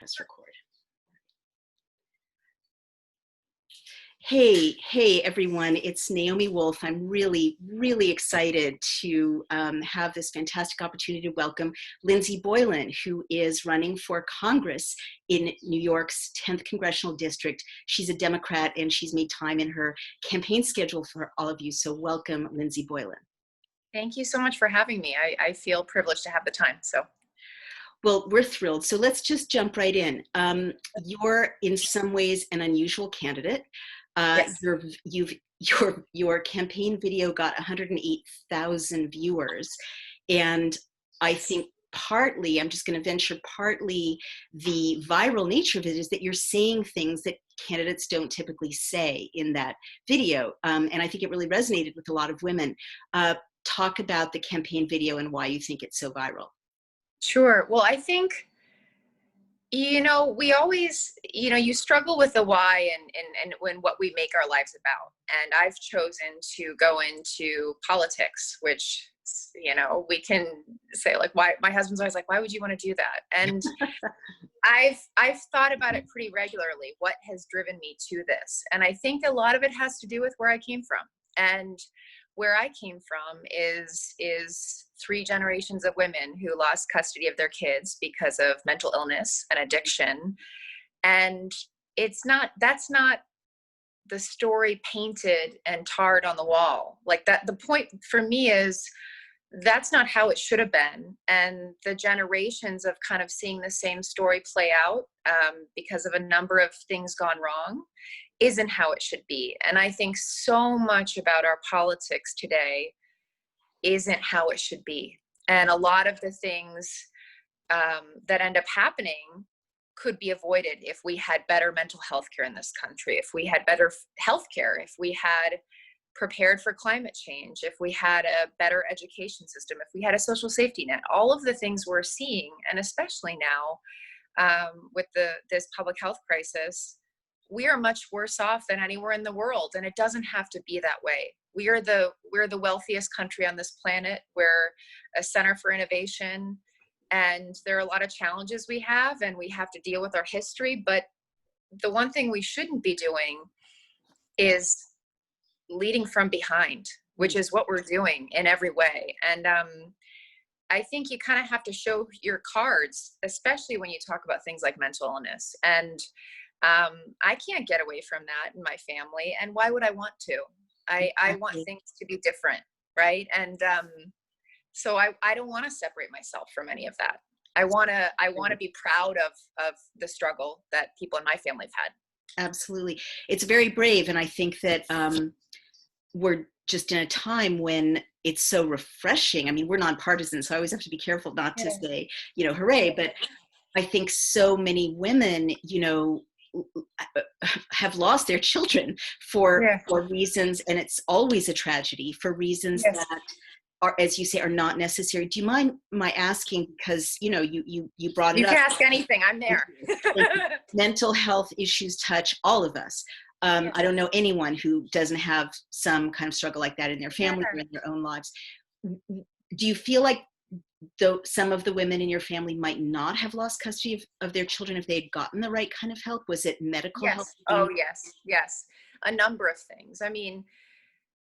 Press record. Hey, everyone. It's Naomi Wolf. I'm really excited to have this fantastic opportunity to welcome Lindsey Boylan, who is running for Congress in New York's 10th Congressional District. She's a Democrat, and she's made time in her campaign schedule for all of you. So welcome, Lindsey Boylan. Thank you so much for having me. I feel privileged to have the time. Well, we're thrilled. So let's just jump right in. You're in some ways an unusual candidate. Yes. Your campaign video got 108,000 viewers, and I think partly, I'm just going to venture, partly the viral nature of it is that you're saying things that candidates don't typically say in that video, and I think it really resonated with a lot of women. Talk about the campaign video and why you think it's so viral. Sure. Well, I think, we always, you struggle with the why and when what we make our lives about. And I've chosen to go into politics, which, we can say like, why, my husband's always like, why would you want to do that? And I've thought about it pretty regularly. What has driven me to this? And I think a lot of it has to do with where I came from. And where I came from is 3 generations of women who lost custody of their kids because of mental illness and addiction. And that's not the story painted and tarred on the wall. Like that, the point for me is that's not how it should have been. And the generations of kind of seeing the same story play out because of a number of things gone wrong isn't how it should be. And I think so much about our politics today isn't how it should be. And a lot of the things that end up happening could be avoided if we had better mental health care in this country, if we had better health care, if we had prepared for climate change, if we had a better education system, if we had a social safety net. All of the things we're seeing, and especially now with this public health crisis, we are much worse off than anywhere in the world. And it doesn't have to be that way. We're the wealthiest country on this planet. We're a center for innovation. And there are a lot of challenges we have, and we have to deal with our history. But the one thing we shouldn't be doing is leading from behind, which is what we're doing in every way. And I think you kind of have to show your cards, especially when you talk about things like mental illness. And I can't get away from that in my family. And why would I want to? I want things to be different, right? And so I don't want to separate myself from any of that. I want to be proud of the struggle that people in my family have had. Absolutely. It's very brave. And I think that we're just in a time when it's so refreshing. I mean, we're nonpartisan, so I always have to be careful not to say, hooray. But I think so many women, have lost their children for reasons, and it's always a tragedy, for reasons that are, as you say, are not necessary. Do you mind my asking, because you brought it up. You can ask anything, I'm there. Mental health issues touch all of us. I don't know anyone who doesn't have some kind of struggle like that in their family or in their own lives. Do you feel like though some of the women in your family might not have lost custody of their children if they had gotten the right kind of help? Was it medical help? Oh, yes. A number of things. I mean,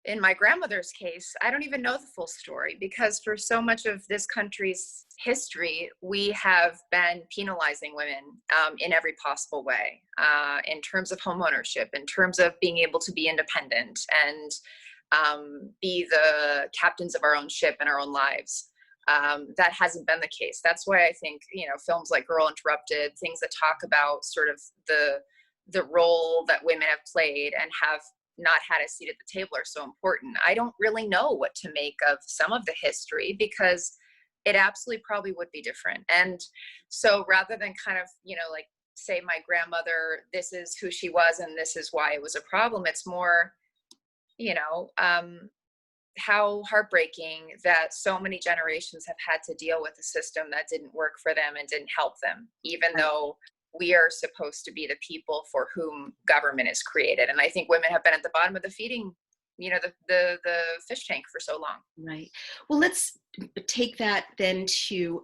in my grandmother's case, I don't even know the full story, because for so much of this country's history, we have been penalizing women in every possible way, in terms of homeownership, in terms of being able to be independent and be the captains of our own ship in our own lives. That hasn't been the case. That's why I think, films like Girl Interrupted, things that talk about sort of the role that women have played and have not had a seat at the table are so important. I don't really know what to make of some of the history, because it absolutely probably would be different. And so rather than kind of, like say my grandmother, this is who she was and this is why it was a problem, it's more, how heartbreaking that so many generations have had to deal with a system that didn't work for them and didn't help them, even though we are supposed to be the people for whom government is created. And I think women have been at the bottom of the feeding the fish tank for so long. Right. Well, let's take that then to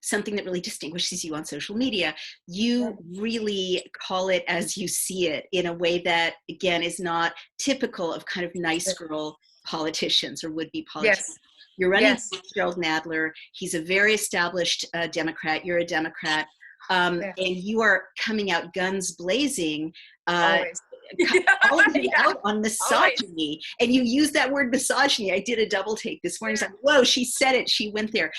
something that really distinguishes you on social media. You really call it as you see it in a way that, again, is not typical of kind of nice girl politicians or would-be politicians. Yes. You're running Yes. Jerrold Nadler. He's a very established Democrat. You're a Democrat. And you are coming out guns blazing. Always. Calling out on misogyny. And you use that word misogyny. I did a double take this morning. Like, whoa, she said it. She went there.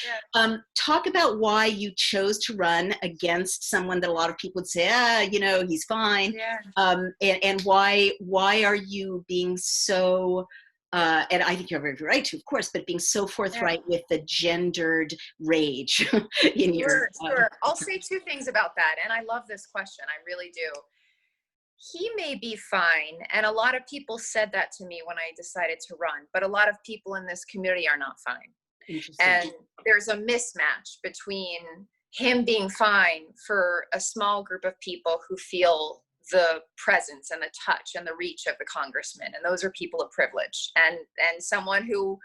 Talk about why you chose to run against someone that a lot of people would say, he's fine. And why are you being so, and I think you're very right to, of course, but being so forthright with the gendered rage in your. Sure. I'll say two things about that. And I love this question. I really do. He may be fine. And a lot of people said that to me when I decided to run, but a lot of people in this community are not fine. And there's a mismatch between him being fine for a small group of people who feel the presence and the touch and the reach of the congressman. And those are people of privilege and someone who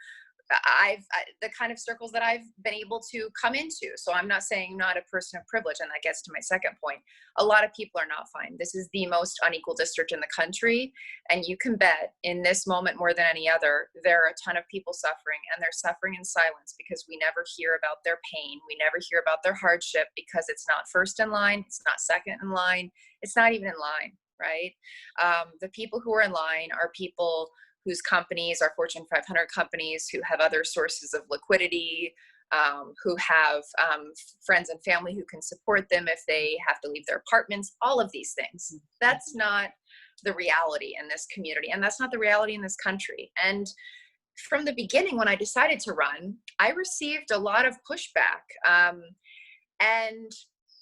the kind of circles that I've been able to come into. So I'm not saying not a person of privilege. And that gets to my second point. A lot of people are not fine. This is the most unequal district in the country. And you can bet in this moment more than any other, there are a ton of people suffering, and they're suffering in silence because we never hear about their pain. We never hear about their hardship because it's not first in line. It's not second in line. It's not even in line, right? The people who are in line are people whose companies are Fortune 500 companies, who have other sources of liquidity, who have friends and family who can support them if they have to leave their apartments, all of these things. That's not the reality in this community, and that's not the reality in this country. And from the beginning, when I decided to run, I received a lot of pushback. And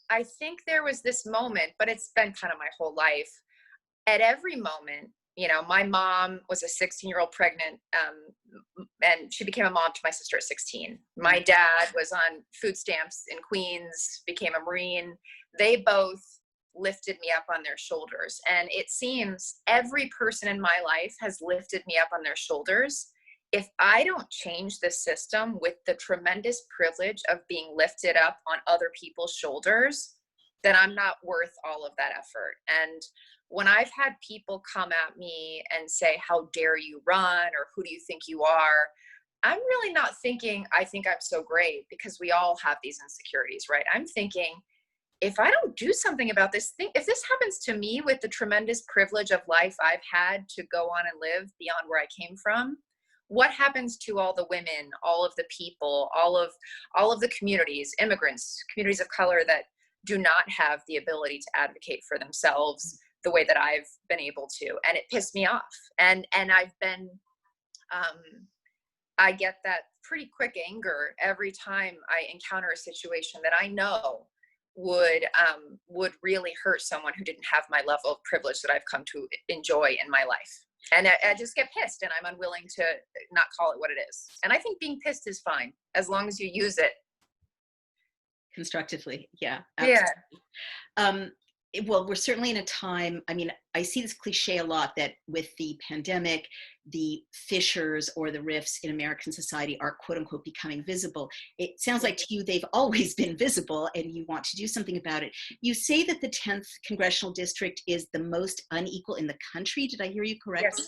I think there was this moment, but it's been kind of my whole life. At every moment, my mom was a 16-year-old pregnant, and she became a mom to my sister at 16. My dad was on food stamps in Queens, became a Marine. They both lifted me up on their shoulders. And it seems every person in my life has lifted me up on their shoulders. If I don't change the system with the tremendous privilege of being lifted up on other people's shoulders, then I'm not worth all of that effort. And when I've had people come at me and say, how dare you run, or who do you think you are? I'm really not thinking, I think I'm so great, because we all have these insecurities, right? I'm thinking, if I don't do something about this thing, if this happens to me with the tremendous privilege of life I've had to go on and live beyond where I came from, what happens to all the women, all of the people, all of the communities, immigrants, communities of color that do not have the ability to advocate for themselves the way that I've been able to? And it pissed me off. And I've been, I get that pretty quick anger every time I encounter a situation that I know would really hurt someone who didn't have my level of privilege that I've come to enjoy in my life. And I just get pissed, and I'm unwilling to not call it what it is. And I think being pissed is fine, as long as you use it constructively. Yeah. Absolutely. Well, we're certainly in a time, I see this cliche a lot, that with the pandemic, the fissures or the rifts in American society are quote unquote becoming visible. It sounds like to you they've always been visible, and you want to do something about it. You say that the 10th Congressional District is the most unequal in the country. Did I hear you correctly?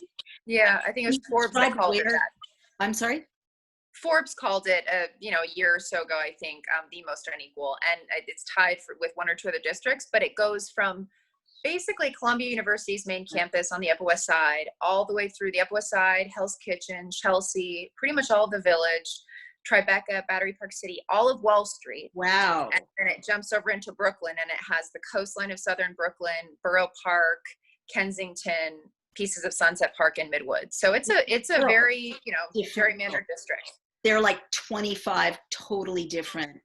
Yes. Yeah, I think it was Forbes that called it that. I'm sorry? Forbes called it, a year or so ago, I think, the most unequal, and it's tied with one or two other districts, but it goes from basically Columbia University's main campus on the Upper West Side, all the way through the Upper West Side, Hell's Kitchen, Chelsea, pretty much all of the Village, Tribeca, Battery Park City, all of Wall Street. Wow. And then it jumps over into Brooklyn, and it has the coastline of Southern Brooklyn, Borough Park, Kensington, pieces of Sunset Park, and Midwood. So it's a very, gerrymandered district. There are like 25 totally different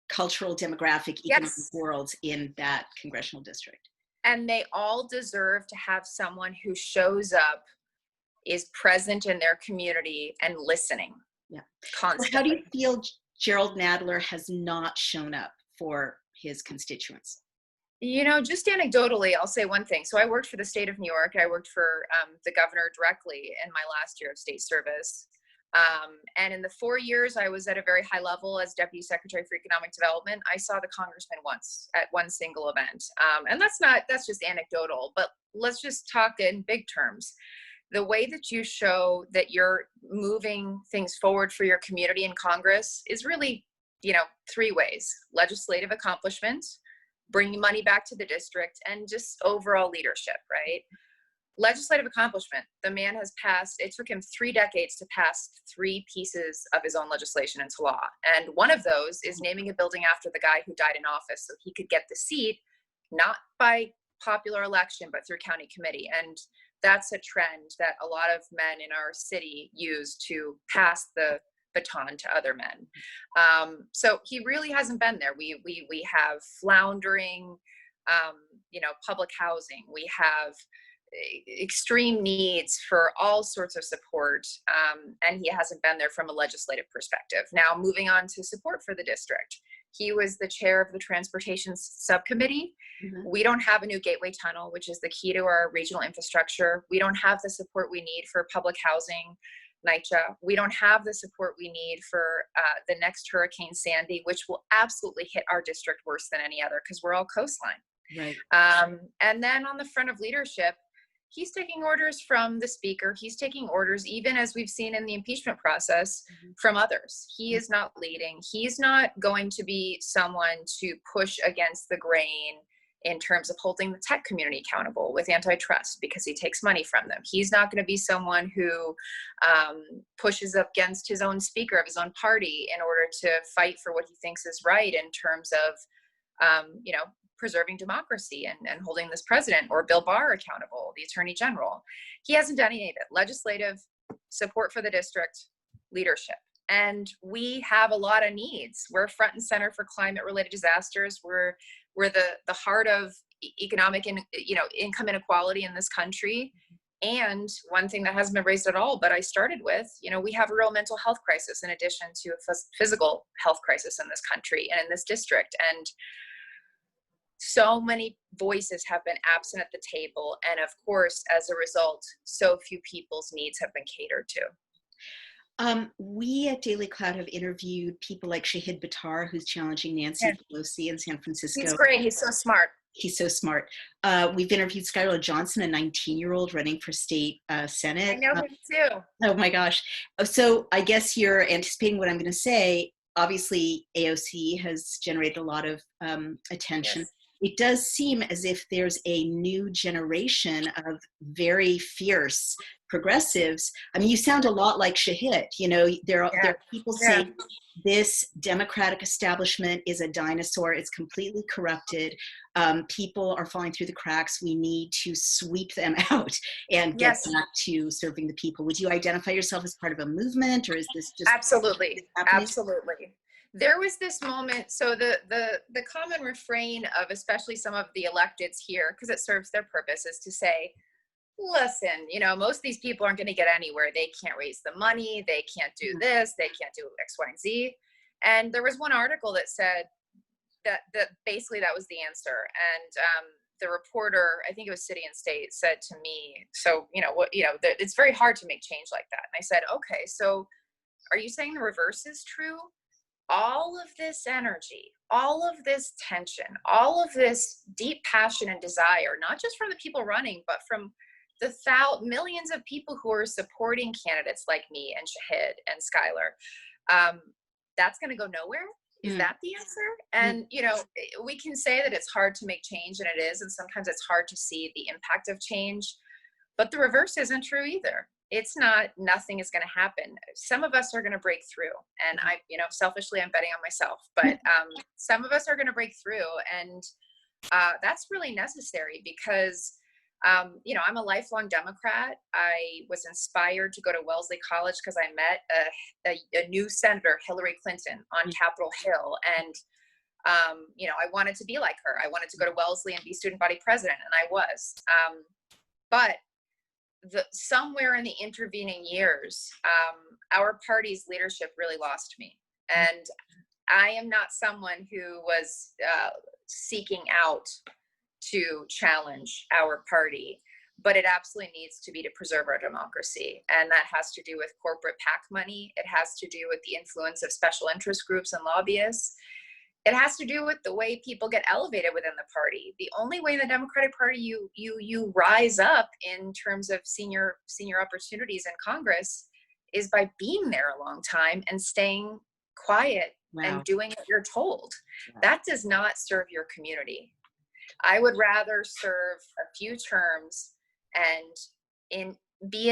cultural, demographic, economic worlds in that congressional district. And they all deserve to have someone who shows up, is present in their community, and listening. Yeah. Constantly. So how do you feel Jerrold Nadler has not shown up for his constituents? Just anecdotally, I'll say one thing. So I worked for the state of New York. I worked for the governor directly in my last year of state service. And in the 4 years I was at a very high level as Deputy Secretary for Economic Development, I saw the congressman once at one single event. And that's just anecdotal, but let's just talk in big terms. The way that you show that you're moving things forward for your community in Congress is really, 3 ways: legislative accomplishment, bringing money back to the district, and just overall leadership, right? Legislative accomplishment. The man has passed, it took him 3 decades to pass 3 pieces of his own legislation into law. And one of those is naming a building after the guy who died in office so he could get the seat, not by popular election, but through county committee. And that's a trend that a lot of men in our city use to pass the baton to other men. So he really hasn't been there. We have floundering, public housing. We have extreme needs for all sorts of support, and he hasn't been there from a legislative perspective. Now, moving on to support for the district. He was the chair of the transportation subcommittee. Mm-hmm. We don't have a new gateway tunnel, which is the key to our regional infrastructure. We don't have the support we need for public housing, NYCHA. We don't have the support we need for the next Hurricane Sandy, which will absolutely hit our district worse than any other because we're all coastline. Right. And then on the front of leadership, he's taking orders from the speaker. He's taking orders, even as we've seen in the impeachment process, mm-hmm. from others. He is not leading. He's not going to be someone to push against the grain in terms of holding the tech community accountable with antitrust because he takes money from them. He's not going to be someone who pushes up against his own speaker of his own party in order to fight for what he thinks is right in terms of, preserving democracy and holding this president or Bill Barr accountable, the attorney general. He hasn't done any of it. Legislative support for the district, leadership. And we have a lot of needs. We're front and center for climate related disasters. We're the heart of economic and, income inequality in this country. And one thing that hasn't been raised at all, but I started with, we have a real mental health crisis in addition to a physical health crisis in this country and in this district. And so many voices have been absent at the table. And of course, as a result, so few people's needs have been catered to. We at Daily Cloud have interviewed people like Shahid Buttar, who's challenging Nancy Pelosi in San Francisco. He's great. He's so smart. He's so smart. We've interviewed Skylar Johnson, a 19-year-old running for state senate. I know him too. Oh my gosh. So I guess you're anticipating what I'm going to say. Obviously, AOC has generated a lot of attention. Yes. It does seem as if there's a new generation of very fierce progressives. I mean, you sound a lot like Shahid. There are people saying this Democratic establishment is a dinosaur. It's completely corrupted. People are falling through the cracks. We need to sweep them out and get back to serving the people. Would you identify yourself as part of a movement, or is this just absolutely? There was this moment, so the common refrain of especially some of the electeds here, because it serves their purpose, is to say, listen, most of these people aren't going to get anywhere. They can't raise the money. They can't do this. They can't do X, Y, and Z. And there was one article that said that basically that was the answer. And the reporter, I think it was City and State, said to me, so, it's very hard to make change like that. And I said, okay, so are you saying the reverse is true? All of this energy, all of this tension, all of this deep passion and desire, not just from the people running, but from the millions of people who are supporting candidates like me and Shahid and Skylar, that's going to go nowhere? Is that the answer? And, we can say that it's hard to make change, and it is, and sometimes it's hard to see the impact of change, but the reverse isn't true either. It's not, nothing is going to happen. Some of us are going to break through, and I, selfishly, I'm betting on myself, but some of us are going to break through, and that's really necessary because, I'm a lifelong Democrat. I was inspired to go to Wellesley College because I met a new senator, Hillary Clinton, on Capitol Hill, and I wanted to be like her. I wanted to go to Wellesley and be student body president, and I was. But somewhere in the intervening years, our party's leadership really lost me. And I am not someone who was seeking out to challenge our party, but it absolutely needs to be to preserve our democracy. And that has to do with corporate PAC money. It has to do with the influence of special interest groups and lobbyists. It has to do with the way people get elevated within the party. The only way in the Democratic Party you rise up in terms of senior opportunities in Congress is by being there a long time and staying quiet and doing what you're told. That does not serve your community. I would rather serve a few terms and be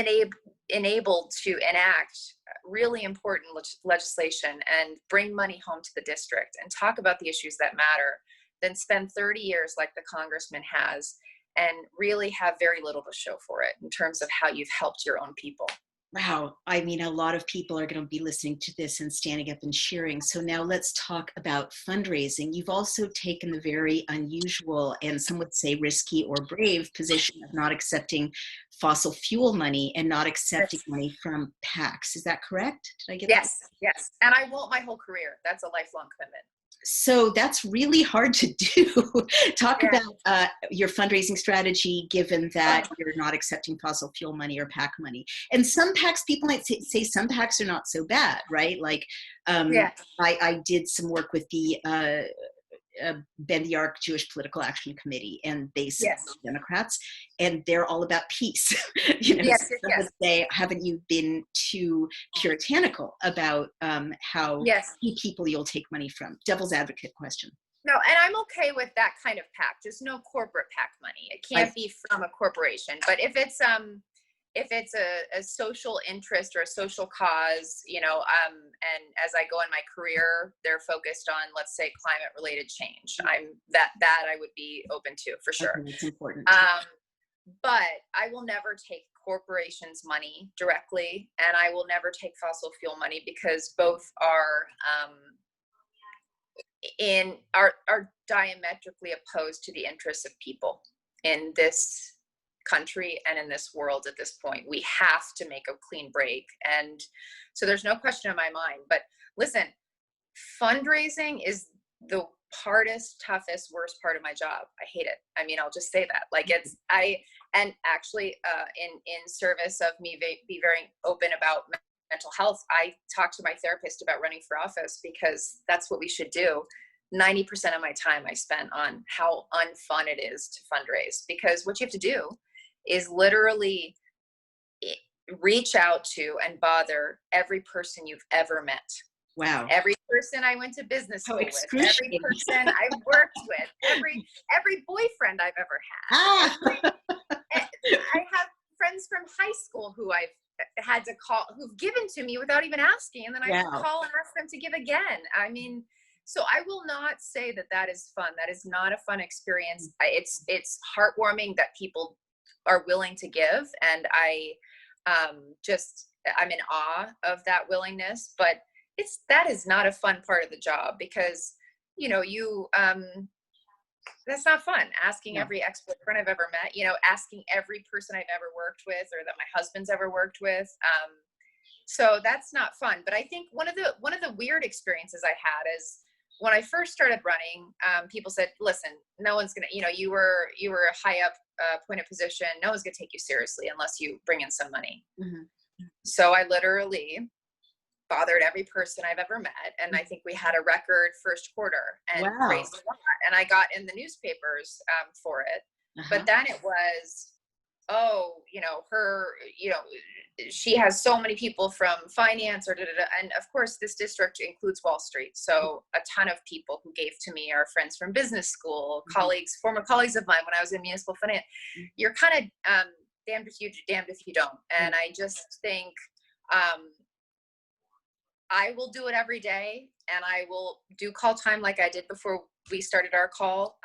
enabled to enact really important legislation and bring money home to the district and talk about the issues that matter than spend 30 years like the congressman has and really have very little to show for it in terms of how you've helped your own people. Wow. I mean, a lot of people are going to be listening to this and standing up and cheering. So now let's talk about fundraising. You've also taken the very unusual and some would say risky or brave position of not accepting fossil fuel money and not accepting money from PACs. Is that correct? Did I get that? Yes. And I won't my whole career. That's a lifelong commitment. So that's really hard to do. Talk about your fundraising strategy, given that you're not accepting fossil fuel money or PAC money. And some PACs, people might say some PACs are not so bad, right? Like I did some work with the Bend the Arc Jewish Political Action Committee, and they support Democrats, and they're all about peace. Would say, haven't you been too puritanical about how few people you'll take money from? Devil's advocate question. No, and I'm okay with that kind of PAC, just no corporate PAC money. It can't be from a corporation, but if it's a social interest or a social cause, and as I go in my career, they're focused on, let's say, climate related change. That I would be open to for sure. Okay, it's important. But I will never take corporations' money directly, and I will never take fossil fuel money because both are diametrically opposed to the interests of people in this country and in this world at this point. We have to make a clean break. And so there's no question in my mind. But listen, fundraising is the hardest, toughest, worst part of my job. I hate it. I mean, I'll just say that. Like and actually in service of me be very open about mental health, I talk to my therapist about running for office because that's what we should do. 90% of my time I spent on how unfun it is to fundraise, because what you have to do is literally reach out to and bother every person you've ever met. Wow. Every person I went to business school with, every person I worked with, every boyfriend I've ever had. I have friends from high school who I've had to call, who've given to me without even asking, and then I have to call and ask them to give again. I mean, so I will not say that is fun. That is not a fun experience. It's heartwarming that people are willing to give, and I'm in awe of that willingness, but that is not a fun part of the job, because that's not fun. Asking every ex-boyfriend I've ever met, asking every person I've ever worked with or that my husband's ever worked with. So that's not fun. But I think one of the weird experiences I had is when I first started running, people said, listen, no one's going to, you were a high up appointed position. No one's going to take you seriously unless you bring in some money. Mm-hmm. So I literally bothered every person I've ever met. And I think we had a record first quarter and raised a lot. And I got in the newspapers for it. But then it was, she has so many people from finance and of course this district includes Wall Street. So a ton of people who gave to me are friends from business school, colleagues, former colleagues of mine when I was in municipal finance. You're kind of damned if you do, damned if you don't. And I just think I will do it every day, and I will do call time like I did before we started our call.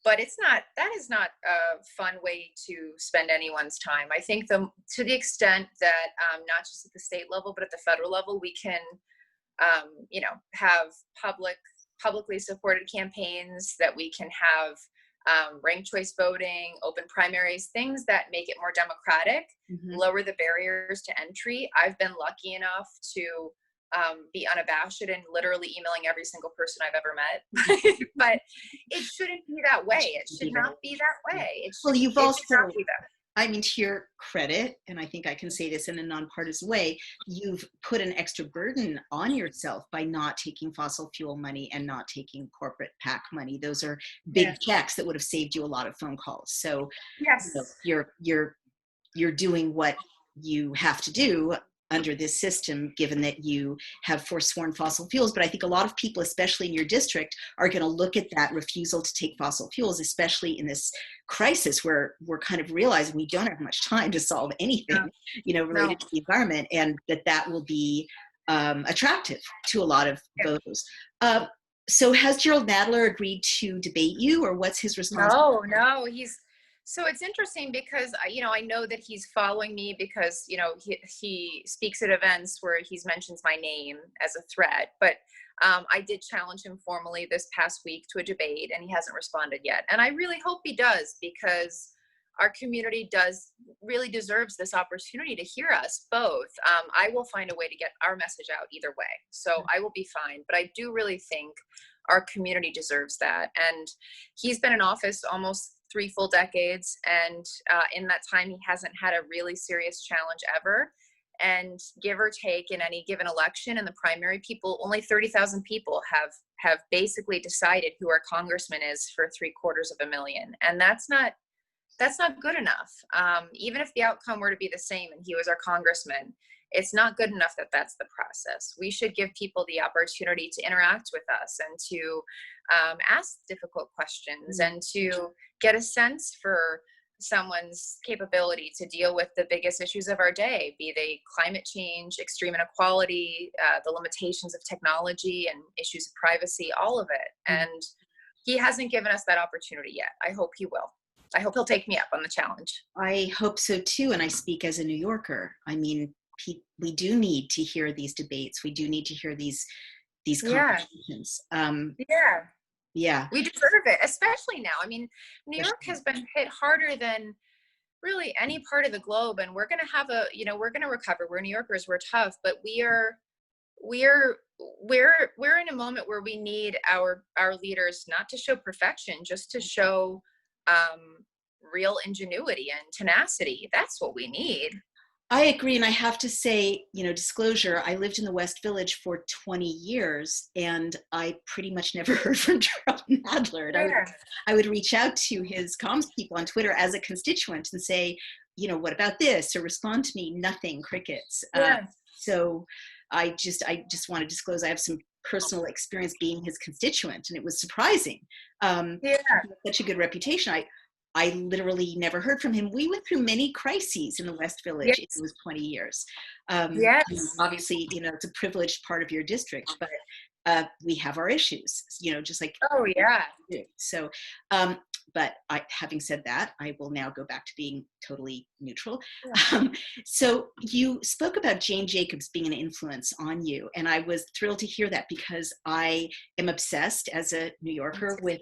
But that is not a fun way to spend anyone's time. I think to the extent that not just at the state level, but at the federal level, we can, have publicly supported campaigns, that we can have ranked choice voting, open primaries, things that make it more democratic, lower the barriers to entry. I've been lucky enough to be unabashed and literally emailing every single person I've ever met. But it shouldn't be that way. It should not be that way. Well, you've it also, should not be that. I mean, to your credit, and I think I can say this in a nonpartisan way, you've put an extra burden on yourself by not taking fossil fuel money and not taking corporate PAC money. Those are big checks that would have saved you a lot of phone calls. So yes, you know, you're doing what you have to do under this system, given that you have forsworn fossil fuels. But I think a lot of people, especially in your district, are going to look at that refusal to take fossil fuels, especially in this crisis where we're kind of realizing we don't have much time to solve anything, related to the environment, and that will be attractive to a lot of voters. So has Jerrold Nadler agreed to debate you, or what's his response? No, so it's interesting because, I know that he's following me because, he speaks at events where he mentions my name as a threat, but I did challenge him formally this past week to a debate, and he hasn't responded yet. And I really hope he does, because our community really deserves this opportunity to hear us both. I will find a way to get our message out either way, so I will be fine. But I do really think our community deserves that. And he's been in office almost 3 full decades, and in that time he hasn't had a really serious challenge ever. And give or take, in any given election in the primary, only 30,000 people have basically decided who our congressman is for 750,000, and that's not good enough. Even if the outcome were to be the same and he was our congressman, it's not good enough that that's the process. We should give people the opportunity to interact with us and to ask difficult questions and to get a sense for someone's capability to deal with the biggest issues of our day, be they climate change, extreme inequality, the limitations of technology and issues of privacy, all of it. And he hasn't given us that opportunity yet. I hope he will. I hope he'll take me up on the challenge. I hope so too, and I speak as a New Yorker. I mean, we do need to hear these debates. We do need to hear these conversations. Yeah. We deserve it, especially now. I mean, New York has been hit harder than really any part of the globe, and we're going to have we're going to recover. We're New Yorkers. We're tough, but we're in a moment where we need our leaders not to show perfection, just to show real ingenuity and tenacity. That's what we need. I agree. And I have to say, disclosure, I lived in the West Village for 20 years, and I pretty much never heard from Jerrold Nadler. And I would reach out to his comms people on Twitter as a constituent and say, what about this? Or respond to me, nothing, crickets. So I just want to disclose I have some personal experience being his constituent, and it was surprising. Such a good reputation. I literally never heard from him. We went through many crises in the West Village. It was 20 years. Obviously, it's a privileged part of your district, but we have our issues, just like. So, but having said that, I will now go back to being totally neutral. So you spoke about Jane Jacobs being an influence on you, and I was thrilled to hear that, because I am obsessed as a New Yorker with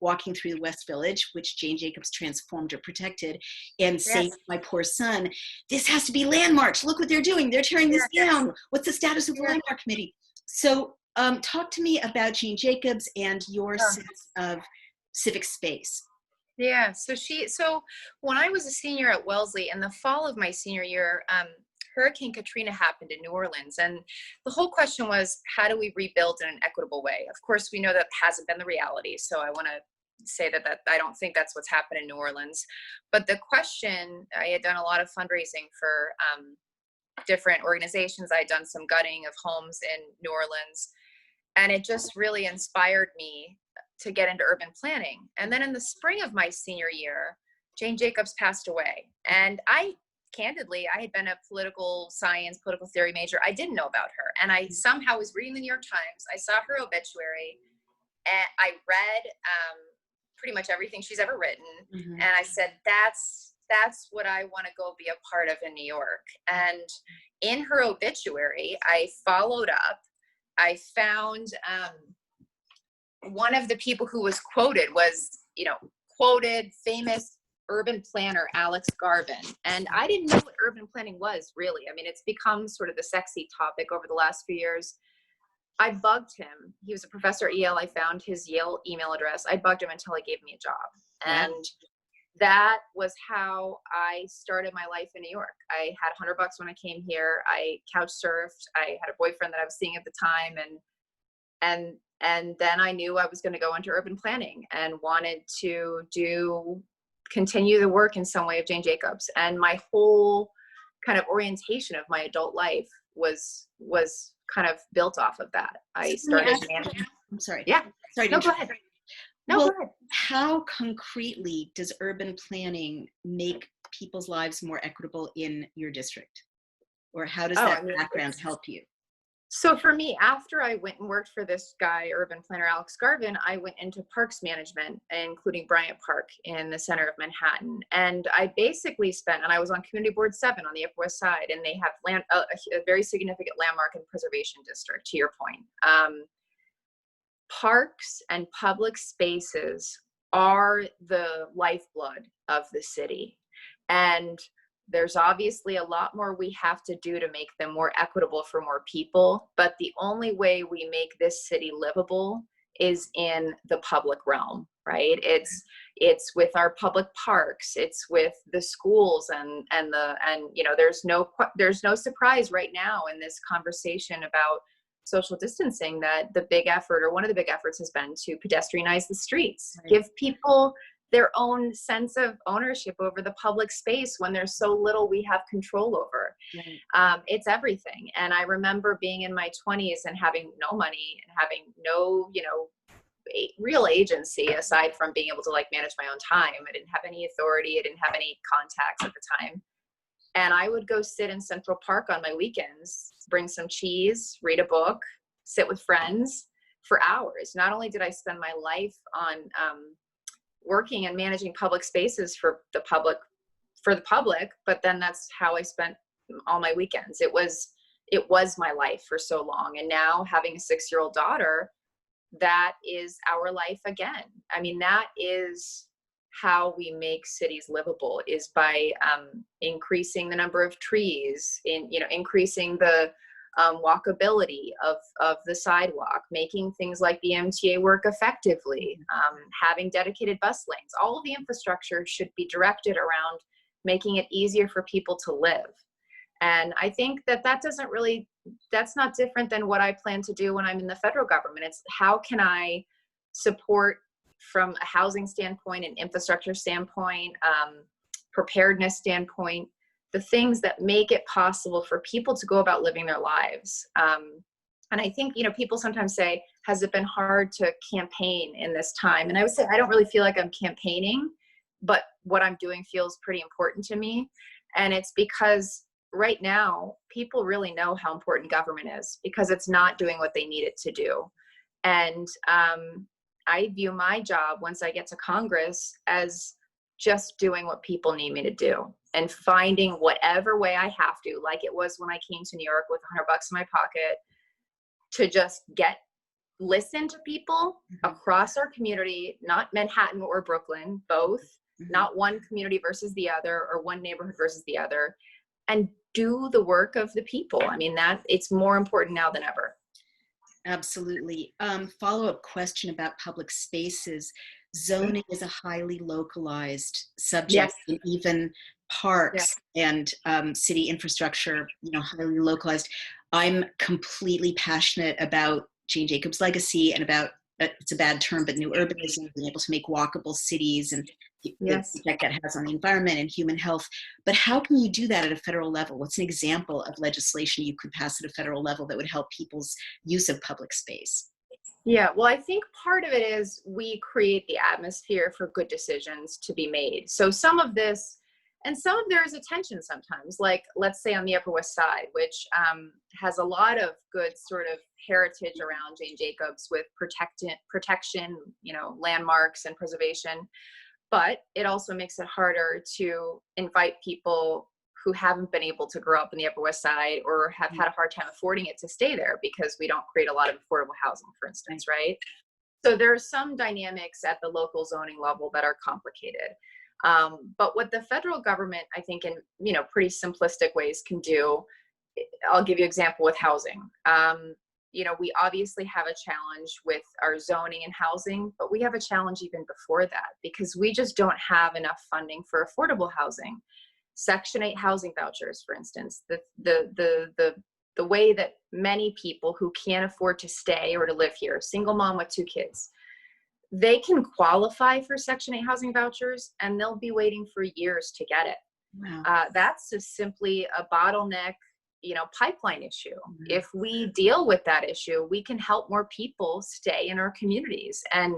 walking through the West Village, which Jane Jacobs transformed or protected, and saying to my poor son, this has to be landmarked. Look what they're doing. They're tearing this down. What's the status of the landmark committee? So talk to me about Jane Jacobs and your sense of civic space. So when I was a senior at Wellesley, in the fall of my senior year, Hurricane Katrina happened in New Orleans, and the whole question was, how do we rebuild in an equitable way? Of course, we know that hasn't been the reality, so I want to say that I don't think that's what's happened in New Orleans. But the question, I had done a lot of fundraising for different organizations. I had done some gutting of homes in New Orleans, and it just really inspired me to get into urban planning. And then in the spring of my senior year, Jane Jacobs passed away. And I had been a political theory major. I didn't know about her. And I somehow was reading the New York Times. I saw her obituary, and I read pretty much everything she's ever written. And I said, that's what I want to go be a part of in New York. And in her obituary, I followed up. I found one of the people who was quoted was, quoted, famous urban planner Alex Garvin. And I didn't know what urban planning was, really. I mean, it's become sort of the sexy topic over the last few years. I bugged him. He was a professor at Yale. I found his Yale email address. I bugged him until he gave me a job. Wow. And that was how I started my life in New York. I had $100 when I came here. I couch surfed. I had a boyfriend that I was seeing at the time, and then I knew I was going to go into urban planning and wanted to continue the work in some way of Jane Jacobs. And my whole kind of orientation of my adult life was kind of built off of that. I started managing. I'm sorry. Yeah. Sorry. No, go ahead. No, Well, go ahead. how concretely does urban planning make people's lives more equitable in your district? Or how does that background help you? So for me, after I went and worked for this guy, urban planner Alex Garvin, I went into parks management, including Bryant Park in the center of Manhattan. And I basically spent, and I was on Community Board 7 on the Upper West Side, and they have a very significant landmark and preservation district, to your point. Parks and public spaces are the lifeblood of the city. And there's obviously a lot more we have to do to make them more equitable for more people. But the only way we make this city livable is in the public realm, right? It's with our public parks, it's with the schools, and you know, there's no surprise right now in this conversation about social distancing that the big effort, or one of the big efforts, has been to pedestrianize the streets, right. Give people their own sense of ownership over the public space when there's so little we have control over. Right. It's everything. And I remember being in my 20s and having no money and having no, you know, real agency aside from being able to like manage my own time. I didn't have any authority. I didn't have any contacts at the time. And I would go sit in Central Park on my weekends, bring some cheese, read a book, sit with friends for hours. Not only did I spend my life on working and managing public spaces for the public, but then that's how I spent all my weekends. It was my life for so long. And now having a 6-year-old daughter, that is our life again. I mean, that is how we make cities livable, is by increasing the number of trees, increasing the walkability of the sidewalk, making things like the MTA work effectively, having dedicated bus lanes. All of the infrastructure should be directed around making it easier for people to live. And I think that's not different than what I plan to do when I'm in the federal government. It's how can I support from a housing standpoint, an infrastructure standpoint, preparedness standpoint, the things that make it possible for people to go about living their lives. And I think, people sometimes say, has it been hard to campaign in this time? And I would say, I don't really feel like I'm campaigning, but what I'm doing feels pretty important to me. And it's because right now, people really know how important government is, because it's not doing what they need it to do. And I view my job once I get to Congress as just doing what people need me to do and finding whatever way I have to, like it was when I came to New York with $100 in my pocket, to just listen to people across our community, not Manhattan or Brooklyn, both, not one community versus the other or one neighborhood versus the other, and do the work of the people. I mean, it's more important now than ever. Absolutely. Follow-up question about public spaces. Zoning is a highly localized subject, and even parks and city infrastructure, highly localized. I'm completely passionate about Jane Jacobs' legacy and about, it's a bad term, but new urbanism, being able to make walkable cities and the effect that has on the environment and human health. But how can you do that at a federal level? What's an example of legislation you could pass at a federal level that would help people's use of public space? Yeah, well, I think part of it is we create the atmosphere for good decisions to be made. So some of this, and some of there is attention sometimes, like let's say on the Upper West Side, which has a lot of good sort of heritage around Jane Jacobs with protection, landmarks and preservation. But it also makes it harder to invite people who haven't been able to grow up in the Upper West Side or have had a hard time affording it to stay there, because we don't create a lot of affordable housing, for instance, right? So there are some dynamics at the local zoning level that are complicated. But what the federal government, I think, in pretty simplistic ways can do, I'll give you an example with housing. We obviously have a challenge with our zoning and housing, but we have a challenge even before that because we just don't have enough funding for affordable housing. Section 8 housing vouchers, for instance, the way that many people who can't afford to stay or to live here, single mom with 2 kids, they can qualify for Section 8 housing vouchers and they'll be waiting for years to get it. Wow. That's just simply a bottleneck, pipeline issue. Mm-hmm. If we deal with that issue, we can help more people stay in our communities. And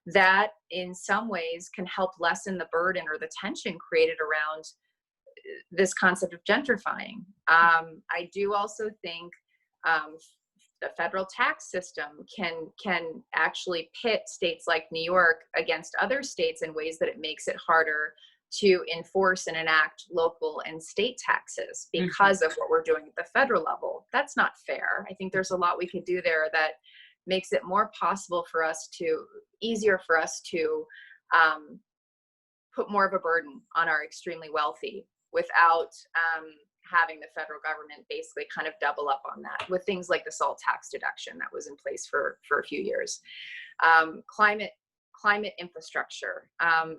that in some ways can help lessen the burden or the tension created around this concept of gentrifying. I do also think the federal tax system can actually pit states like New York against other states in ways that it makes it harder to enforce and enact local and state taxes because of what we're doing at the federal level. That's not fair. I think there's a lot we could do there that makes it easier for us to put more of a burden on our extremely wealthy without having the federal government basically kind of double up on that with things like the SALT tax deduction that was in place for a few years. Climate infrastructure.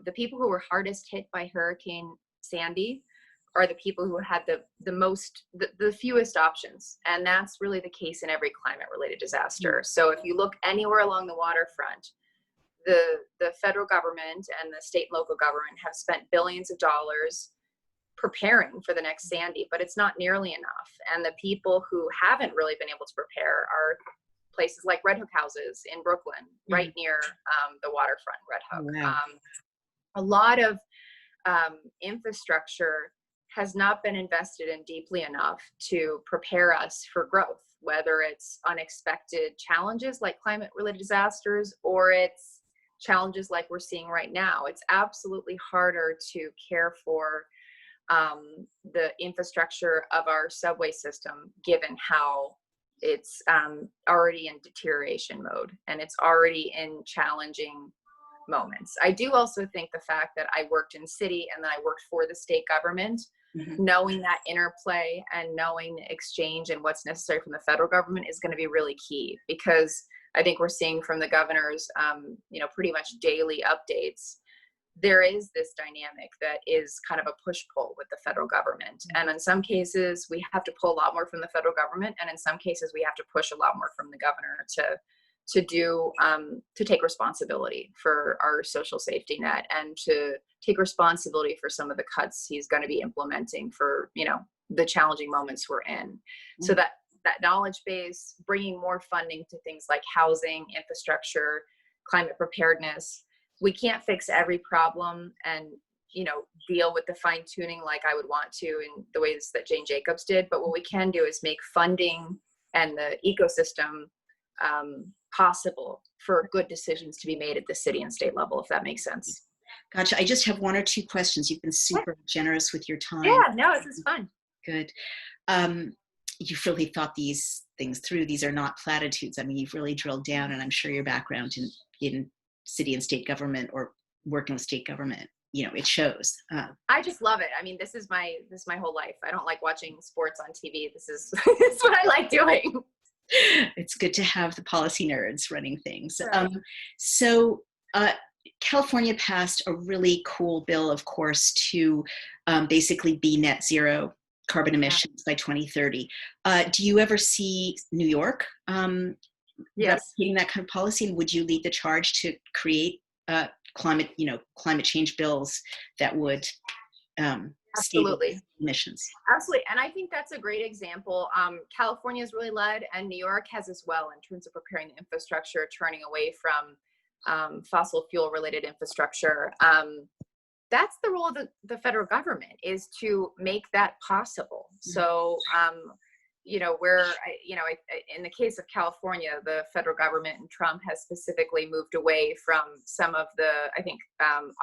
The people who were hardest hit by Hurricane Sandy are the people who had the fewest options. And that's really the case in every climate related disaster. So if you look anywhere along the waterfront, the federal government and the state and local government have spent billions of dollars preparing for the next Sandy, but it's not nearly enough. And the people who haven't really been able to prepare are places like Red Hook houses in Brooklyn, right near the waterfront, Red Hook. Wow. A lot of infrastructure has not been invested in deeply enough to prepare us for growth, whether it's unexpected challenges like climate-related disasters or it's challenges like we're seeing right now. It's absolutely harder to care for the infrastructure of our subway system, given how it's already in deterioration mode and it's already in challenging moments. I do also think the fact that I worked in city and then I worked for the state government, knowing that interplay and knowing the exchange and what's necessary from the federal government is going to be really key, because I think we're seeing from the governor's, pretty much daily updates, there is this dynamic that is kind of a push-pull with the federal government. And in some cases, we have to pull a lot more from the federal government. And in some cases, we have to push a lot more from the governor to take responsibility for our social safety net and to take responsibility for some of the cuts he's going to be implementing for, the challenging moments we're in. So that knowledge base, bringing more funding to things like housing, infrastructure, climate preparedness. We can't fix every problem and, deal with the fine tuning like I would want to in the ways that Jane Jacobs did. But what we can do is make funding and the ecosystem possible for good decisions to be made at the city and state level, if that makes sense. Gotcha. I just have 1 or 2 questions. You've been super generous with your time. Yeah, no, this is fun. Good. You've really thought these things through. These are not platitudes. I mean, you've really drilled down, and I'm sure your background in city and state government or working with state government, it shows. I just love it. I mean, this is my whole life. I don't like watching sports on TV. This is what I like doing. It's good to have the policy nerds running things. Right. California passed a really cool bill, of course, to basically be net zero carbon emissions by 2030. Do you ever see New York replicating that kind of policy? And would you lead the charge to create climate change bills that would Absolutely. emissions? Absolutely. And I think that's a great example. California has really led, and New York has as well, in terms of preparing the infrastructure, turning away from fossil fuel related infrastructure. That's the role of the federal government, is to make that possible. So, in the case of California, the federal government and Trump has specifically moved away from some of the,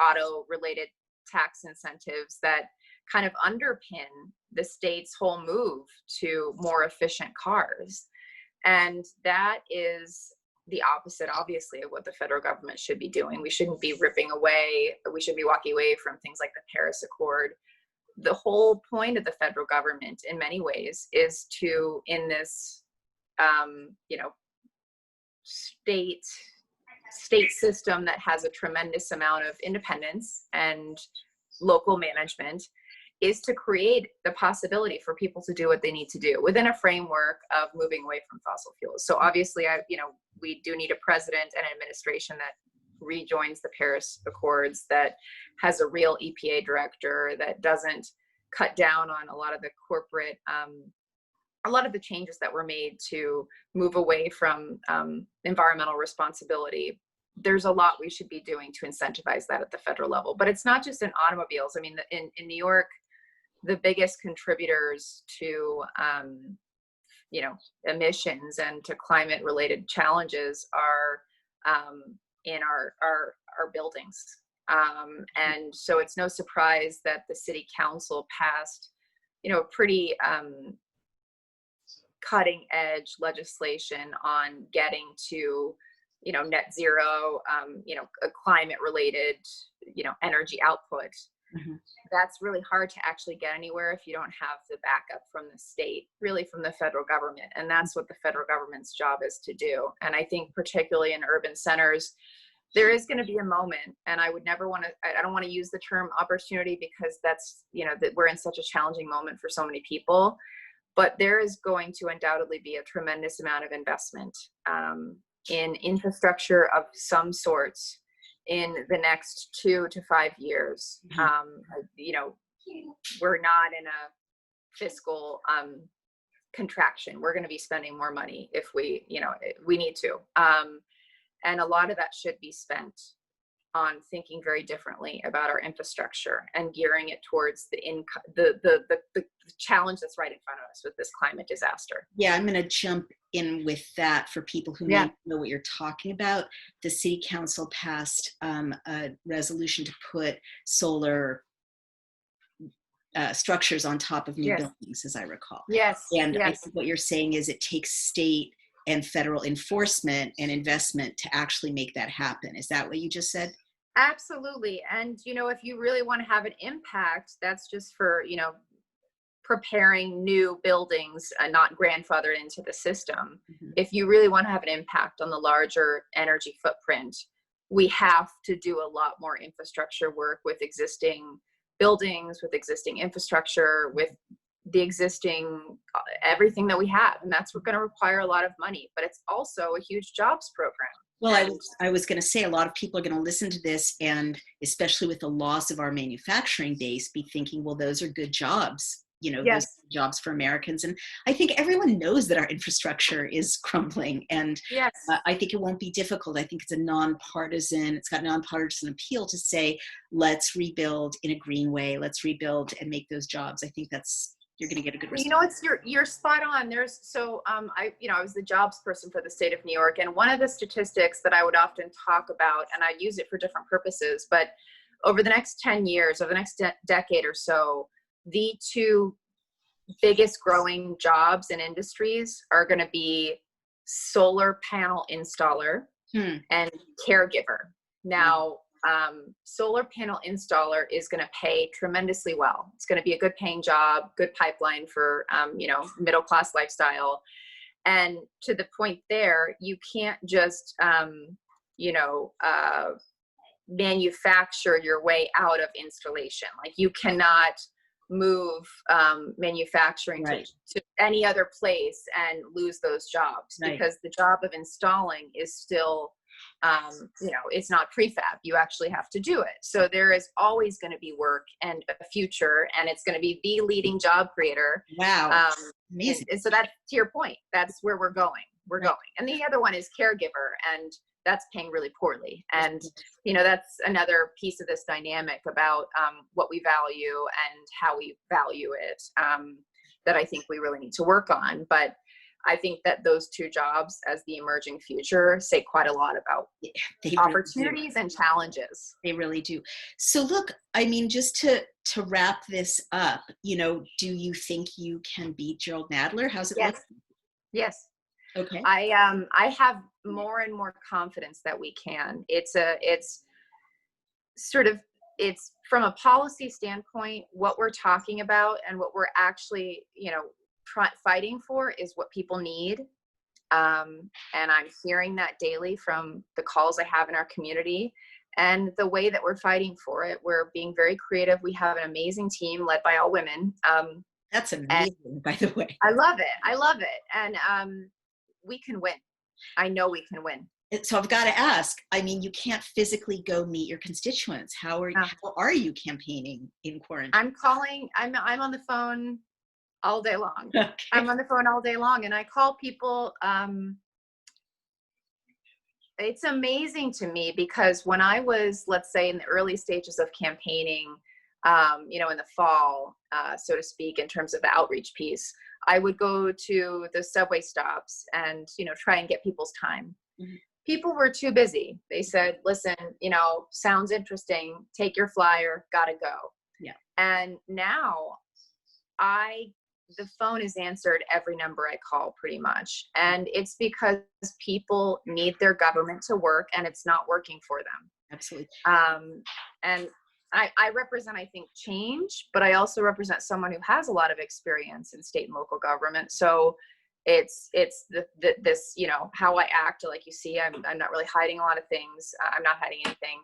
auto related tax incentives that kind of underpin the state's whole move to more efficient cars. And that is the opposite, obviously, of what the federal government should be doing. We shouldn't be ripping away, we should be walking away from things like the Paris Accord. The whole point of the federal government, in many ways, is to, in this, you know, state system that has a tremendous amount of independence and local management, is to create the possibility for people to do what they need to do within a framework of moving away from fossil fuels. So obviously, we do need a president and an administration that rejoins the Paris Accords, that has a real EPA director, that doesn't cut down on a lot of the corporate, a lot of the changes that were made to move away from environmental responsibility. There's a lot we should be doing to incentivize that at the federal level. But it's not just in automobiles. I mean, in New York, the biggest contributors to emissions and to climate related challenges are in our buildings. And so it's no surprise that the city council passed, pretty cutting edge legislation on getting to, net zero, a climate related, energy output. Mm-hmm. That's really hard to actually get anywhere if you don't have the backup from the state, really from the federal government. And that's what the federal government's job is to do. And I think particularly in urban centers, there is going to be a moment, and I don't want to use the term opportunity because that's, that we're in such a challenging moment for so many people, but there is going to undoubtedly be a tremendous amount of investment in infrastructure of some sorts in the next 2 to 5 years. Mm-hmm. We're not in a fiscal contraction. We're going to be spending more money if we need to. And a lot of that should be spent on thinking very differently about our infrastructure and gearing it towards the challenge that's right in front of us with this climate disaster. Yeah, I'm going to jump in with that for people who may not know what you're talking about. The city council passed a resolution to put solar structures on top of new buildings, as I recall. Yes. And I think what you're saying is it takes state and federal enforcement and investment to actually make that happen. Is that what you just said? Absolutely. And, if you really want to have an impact, that's just for, preparing new buildings and not grandfathered into the system. Mm-hmm. If you really want to have an impact on the larger energy footprint, we have to do a lot more infrastructure work with existing buildings, with existing infrastructure, with the existing everything that we have. And that's going to require a lot of money, but it's also a huge jobs program. Well, I was going to say a lot of people are going to listen to this, and especially with the loss of our manufacturing base, be thinking, well, those are good jobs, those are jobs for Americans. And I think everyone knows that our infrastructure is crumbling, and I think it won't be difficult. I think it's it's got nonpartisan appeal to say, let's rebuild in a green way. Let's rebuild and make those jobs. I think you're going to get a good response. You're spot on. I was the jobs person for the state of New York. And one of the statistics that I would often talk about, and I use it for different purposes, but over the next 10 years, over the next decade or so, the two biggest growing jobs and industries are going to be solar panel installer and caregiver. Now, solar panel installer is going to pay tremendously well. It's going to be a good paying job, good pipeline for, middle-class lifestyle. And to the point there, you can't just, manufacture your way out of installation. Like, you cannot move manufacturing to any other place and lose those jobs, because the job of installing is still it's not prefab. You actually have to do it. So there is always going to be work and a future, and it's going to be the leading job creator. Wow. Amazing. And so that's, to your point, that's where we're going. And the other one is caregiver, and that's paying really poorly. And, that's another piece of this dynamic about what we value and how we value it that I think we really need to work on. But I think that those two jobs as the emerging future say quite a lot about opportunities and challenges. They really do. So look, I mean, just to wrap this up, do you think you can beat Jerrold Nadler? How's it look? Yes. Okay. I have more and more confidence that we can. It's sort of, it's from a policy standpoint, what we're talking about and what we're actually, fighting for is what people need. And I'm hearing that daily from the calls I have in our community, and the way that we're fighting for it. We're being very creative. We have an amazing team led by all women. That's amazing, by the way. I love it. I love it. And we can win. I know we can win. So I've got to ask, I mean, you can't physically go meet your constituents. How are you campaigning in quarantine? I'm on the phone all day long. Okay. I'm on the phone all day long, and I call people. It's amazing to me because when I was, let's say, in the early stages of campaigning, in the fall, so to speak, in terms of the outreach piece, I would go to the subway stops and, try and get people's time. Mm-hmm. People were too busy. They said, listen, sounds interesting. Take your flyer, gotta go. Yeah. And now the phone is answered every number I call pretty much. And it's because people need their government to work and it's not working for them. Absolutely. And I represent, I think, change, but I also represent someone who has a lot of experience in state and local government. So it's this, how I act, like you see, I'm not really hiding a lot of things. I'm not hiding anything.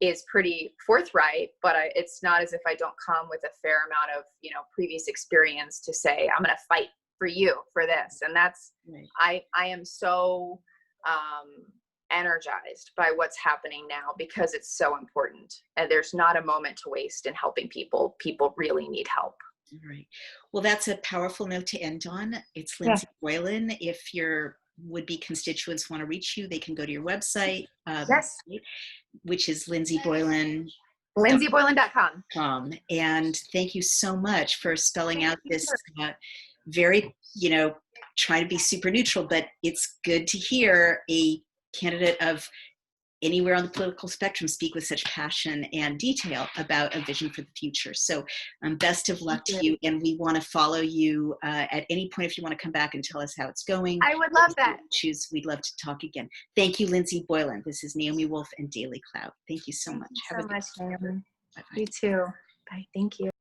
Is pretty forthright, but it's not as if I don't come with a fair amount of, previous experience to say, I'm going to fight for you for this. And that's, right. I am so energized by what's happening now because it's so important. And there's not a moment to waste in helping people. People really need help. Right. Well, that's a powerful note to end on. It's Lindsey Boylan. If your would-be constituents want to reach you, they can go to your website. Yes. Which is Lindsey Boylan. LindseyBoylan.com. And thank you so much for spelling out this very, trying to be super neutral, but it's good to hear a candidate of anywhere on the political spectrum speak with such passion and detail about a vision for the future. So best of luck to you. And we want to follow you at any point if you want to come back and tell us how it's going. I would love that. We'd love to talk again. Thank you, Lindsey Boylan. This is Naomi Wolf and Daily Cloud. Thank you so much. Thank you so much, Naomi. Bye-bye. You too. Bye. Thank you.